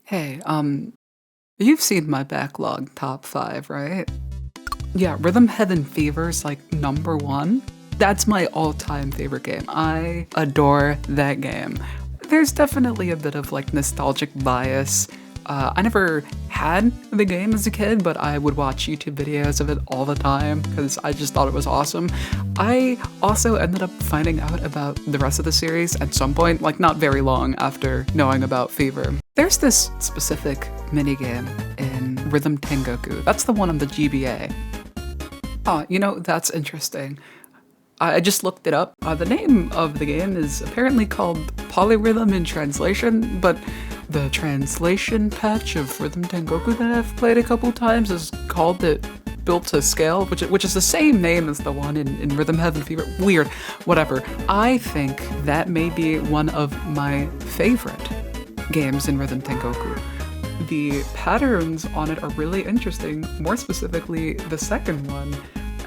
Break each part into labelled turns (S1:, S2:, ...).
S1: Hey, you've seen my backlog top 5, right? Yeah, Rhythm Heaven Fever's like number 1. That's my all-time favorite game. I adore that game. There's definitely a bit of like nostalgic bias. I never had the game as a kid, but I would watch YouTube videos of it all the time because I just thought it was awesome. I also ended up finding out about the rest of the series at some point, like not very long after knowing about Fever. There's this specific minigame in Rhythm Tengoku. That's the one on the GBA. Oh, that's interesting. I just looked it up. The name of the game is apparently called Polyrhythm in translation, but the translation patch of Rhythm Tengoku that I've played a couple times has called it Built to Scale, which is the same name as the one in Rhythm Heaven Fever. Weird. Whatever. I think that may be one of my favorite games in Rhythm Tengoku. The patterns on it are really interesting, more specifically the second one.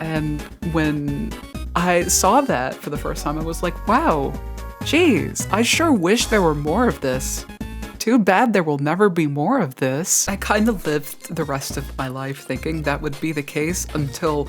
S1: And when I saw that for the first time, I was like, wow, geez, I sure wish there were more of this. Too bad there will never be more of this. I kind of lived the rest of my life thinking that would be the case until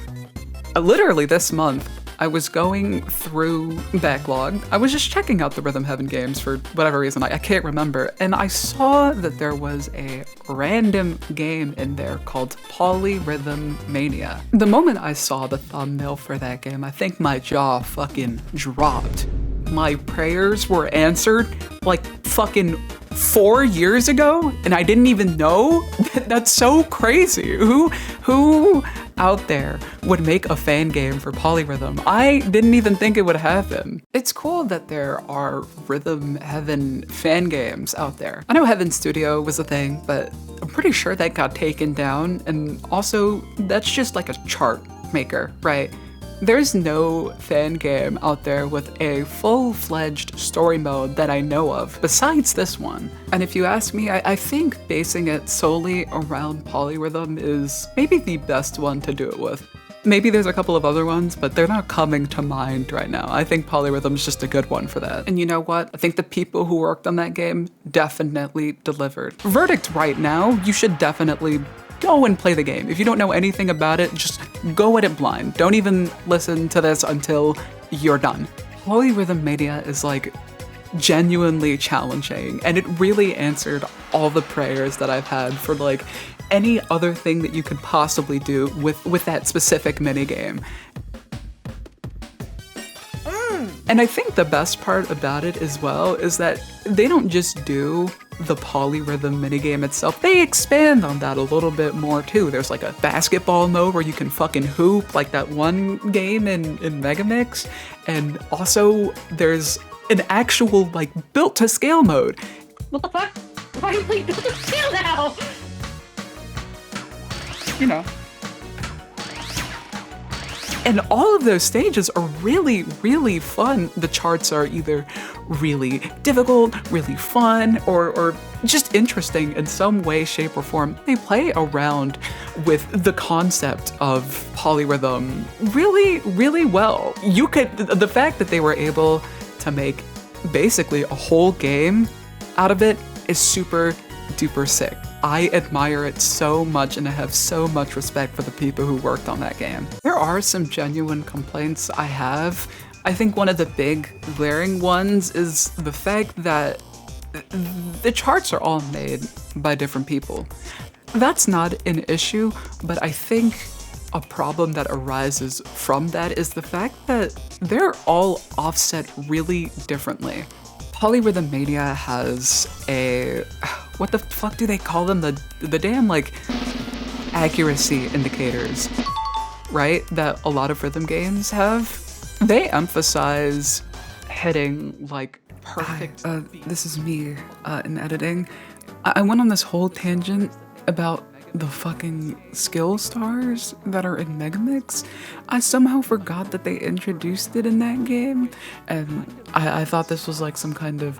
S1: literally this month. I was going through backlog. I was just checking out the Rhythm Heaven games for whatever reason, I can't remember, and I saw that there was a random game in there called Polyrhythm Mania. The moment I saw the thumbnail for that game, I think my jaw fucking dropped. My prayers were answered like fucking 4 years ago, and I didn't even know? That's so crazy. Who out there would make a fan game for Polyrhythm? I didn't even think it would happen. It's cool that there are Rhythm Heaven fan games out there. I know Heaven Studio was a thing, but I'm pretty sure that got taken down, and also that's just like a chart maker, right? There's no fan game out there with a full-fledged story mode that I know of, besides this one. And if you ask me, I think basing it solely around Polyrhythm is maybe the best one to do it with. Maybe there's a couple of other ones, but they're not coming to mind right now. I think Polyrhythm's just a good one for that. And you know what? I think the people who worked on that game definitely delivered. Verdict right now, you should definitely go and play the game. If you don't know anything about it, just go at it blind. Don't even listen to this until you're done. Polyrhythm Mania is like genuinely challenging, and it really answered all the prayers that I've had for like any other thing that you could possibly do with that specific minigame. And I think the best part about it as well is that they don't just do the Polyrhythm minigame itself, they expand on that a little bit more too. There's like a basketball mode where you can fucking hoop, like that one game in Megamix, and also there's an actual like built to scale mode.
S2: What the fuck? Why are you playing built to scale now?
S1: You know. And all of those stages are really, really fun. The charts are either really difficult, really fun, or just interesting in some way, shape, or form. They play around with the concept of polyrhythm really, really well. The fact that they were able to make basically a whole game out of it is super duper sick. I admire it so much, and I have so much respect for the people who worked on that game. There are some genuine complaints I have. I think one of the big glaring ones is the fact that the charts are all made by different people. That's not an issue, but I think a problem that arises from that is the fact that they're all offset really differently. Polyrhythm Mania has a, what the fuck do they call them? The damn like accuracy indicators, right? That a lot of rhythm games have. They emphasize hitting like perfect. This is me in editing. I went on this whole tangent about the fucking skill stars that are in Megamix. I somehow forgot that they introduced it in that game, and I thought this was like some kind of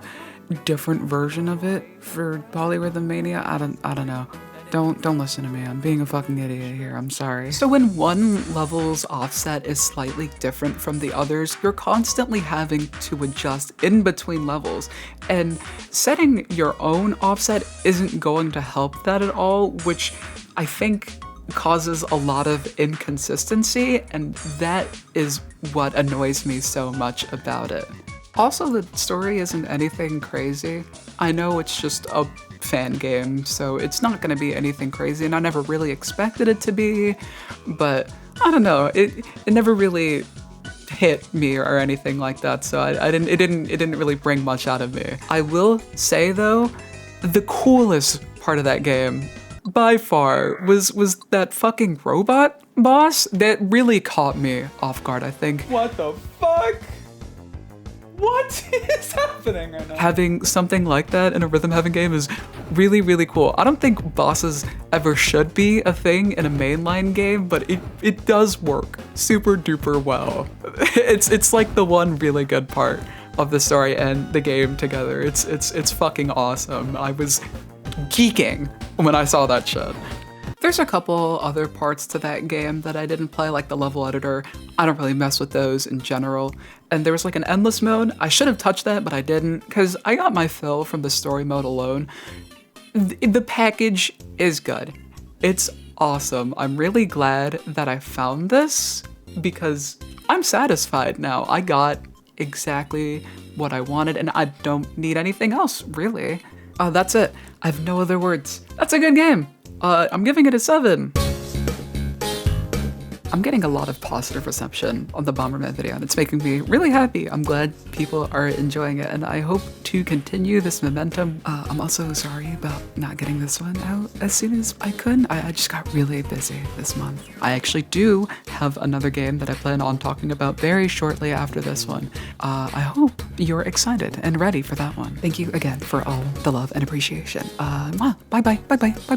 S1: different version of it for Polyrhythm Mania. I don't know. Don't listen to me. I'm being a fucking idiot here. I'm sorry. So when one level's offset is slightly different from the others, you're constantly having to adjust in between levels. And setting your own offset isn't going to help that at all, which I think causes a lot of inconsistency, and that is what annoys me so much about it. Also, the story isn't anything crazy. I know it's just a fan game, so it's not gonna be anything crazy, and I never really expected it to be, but I don't know, it never really hit me or anything like that, so it didn't really bring much out of me. I will say though, the coolest part of that game by far was that fucking robot boss that really caught me off guard, I think. What the fuck? What is happening right now? Having something like that in a rhythm heaven game is really, really cool. I don't think bosses ever should be a thing in a mainline game, but it does work super duper well. It's like the one really good part of the story and the game together. It's fucking awesome. I was geeking when I saw that shit. There's a couple other parts to that game that I didn't play, like the level editor. I don't really mess with those in general. And there was like an endless mode. I should have touched that, but I didn't, because I got my fill from the story mode alone. The package is good. It's awesome. I'm really glad that I found this, because I'm satisfied now. I got exactly what I wanted, and I don't need anything else, really. That's it. I have no other words. That's a good game. I'm giving it a 7. I'm getting a lot of positive reception on the Bomberman video, and it's making me really happy. I'm glad people are enjoying it, and I hope to continue this momentum. I'm also sorry about not getting this one out as soon as I could. I just got really busy this month. I actually do have another game that I plan on talking about very shortly after this one. I hope you're excited and ready for that one. Thank you again for all the love and appreciation. Bye-bye, bye-bye, bye-bye.